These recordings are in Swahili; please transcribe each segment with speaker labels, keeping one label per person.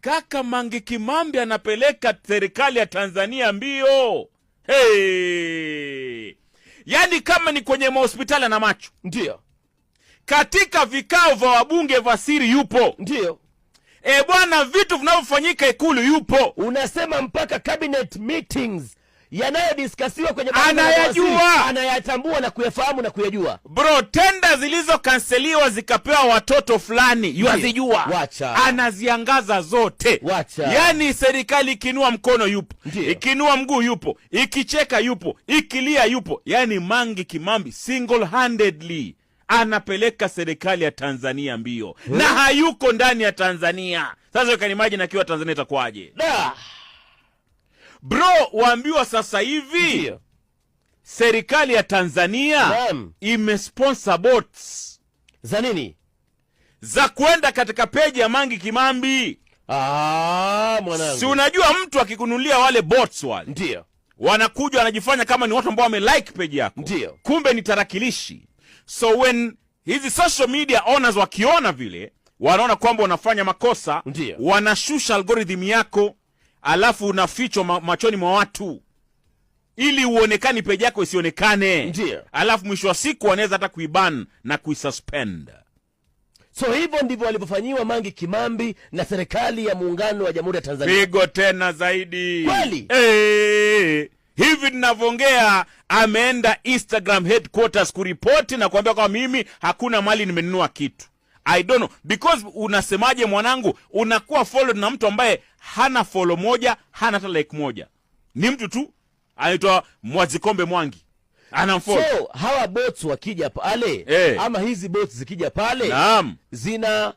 Speaker 1: Kaka Mange Kimambi anapeleka serikali ya Tanzania mbio. Hey! Yani kama ni kwenye mahospitali na macho.
Speaker 2: Ndio.
Speaker 1: Katika vikao vya wabunge vya siri yupo.
Speaker 2: Ndio.
Speaker 1: Bwana, vitu vinavyofanyika Ikulu yupo.
Speaker 2: Unasema mpaka cabinet meetings yanayodiskasiwa kwenye
Speaker 1: anayajua,
Speaker 2: anayatambua na kuyafahamu na kuyajua.
Speaker 1: Bro, tenda zilizokanseliwa zikapewa watoto fulani yuazijua.
Speaker 2: Wacha.
Speaker 1: Anaziangaza zote.
Speaker 2: Wacha.
Speaker 1: Yani serikali ikinua mkono yupo.
Speaker 2: Ndiyo.
Speaker 1: Ikinua mguu yupo. Ikicheka yupo. Ikilia yupo. Yani Mange Kimambi single-handedly anapeleka serikali ya Tanzania mbio. Na hayuko ndani ya Tanzania. Sasa ukanimagine akiwa Tanzania itakuwaje? Bro, waambiwa sasa hivi.
Speaker 2: Ndiyo.
Speaker 1: Serikali ya Tanzania imesponsor bots.
Speaker 2: Za nini?
Speaker 1: Za kwenda katika peji ya Mange Kimambi.
Speaker 2: Mwanangu.
Speaker 1: Si unajua mtu akikunulia wale bots wale.
Speaker 2: Ndiyo.
Speaker 1: Wanakuja wanajifanya kama ni watu ambao wamelike peji yako.
Speaker 2: Ndiyo.
Speaker 1: Kumbe ni tarakilishi. So when hizi social media owners wakiona vile, wanaona kwamba unafanya makosa,
Speaker 2: Ndiyo.
Speaker 1: wanashusha algorithm yako, alafu unafichwa machoni mwa watu ili uonekani peji yako isionekane.
Speaker 2: Ndiyo.
Speaker 1: Alafu mwisho wa siku wanaweza hata kuiban na kuisuspend.
Speaker 2: So hivyo ndivyo walivyofanyiwa Mange Kimambi na serikali ya muungano wa Jamhuri ya Tanzania.
Speaker 1: Pigo tena zaidi.
Speaker 2: Kweli?
Speaker 1: Hivi ninavyoongea ameenda Instagram headquarters kuripoti na kuambia kwa mimi hakuna mali nimenunua kitu. I don't know. Because unasemaje mwanangu, unakuwa followed na mtu ambaye hana follow moja, hana hata like moja. Ni mtu tu anaitwa Mwazikombe Mwangi. Anamfollow.
Speaker 2: So hawa bots wakija pale, ama hizi bots zikija pale,
Speaker 1: naam,
Speaker 2: zina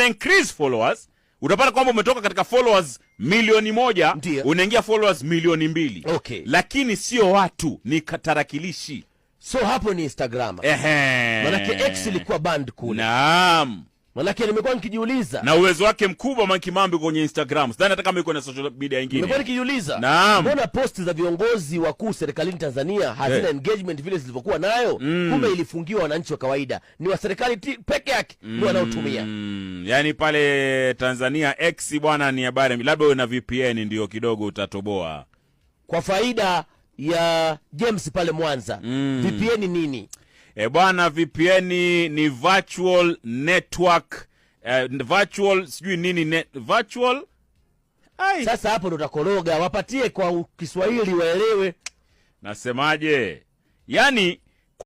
Speaker 1: increase followers. Utapata kwamba umetoka katika followers milioni 1, unaingia followers milioni 2.
Speaker 2: Okay.
Speaker 1: Lakini sio watu, ni tarakilishi.
Speaker 2: So hapo ni Instagram. Manake X ilikuwa band kule.
Speaker 1: Naam.
Speaker 2: Manake nimekuwa nikijiuliza.
Speaker 1: Na uwezo wake mkubwa Mange Kimambi kwenye Instagram. Sidhani hata kama yuko na social media nyingine.
Speaker 2: Nimekuwa nikijiuliza.
Speaker 1: Naam.
Speaker 2: Mbona posti za viongozi wakuu serikalini Tanzania hazina engagement vile zilivyokuwa nayo? Kumbe ilifungiwa wananchi wa kawaida. Ni wa serikali peke yake ndio wanaotumia.
Speaker 1: Yani pale Tanzania X bwana ni habari. Labda wewe na VPN ndio kidogo utatoboa.
Speaker 2: Kwa faida ya James pale Mwanza. VPN nini?
Speaker 1: Bwana, VPN ni virtual network, virtual sijui nini virtual.
Speaker 2: Sasa hapo ndo utakoroga, wapatie kwa Kiswahili waelewe.
Speaker 1: Nasemaje? Yani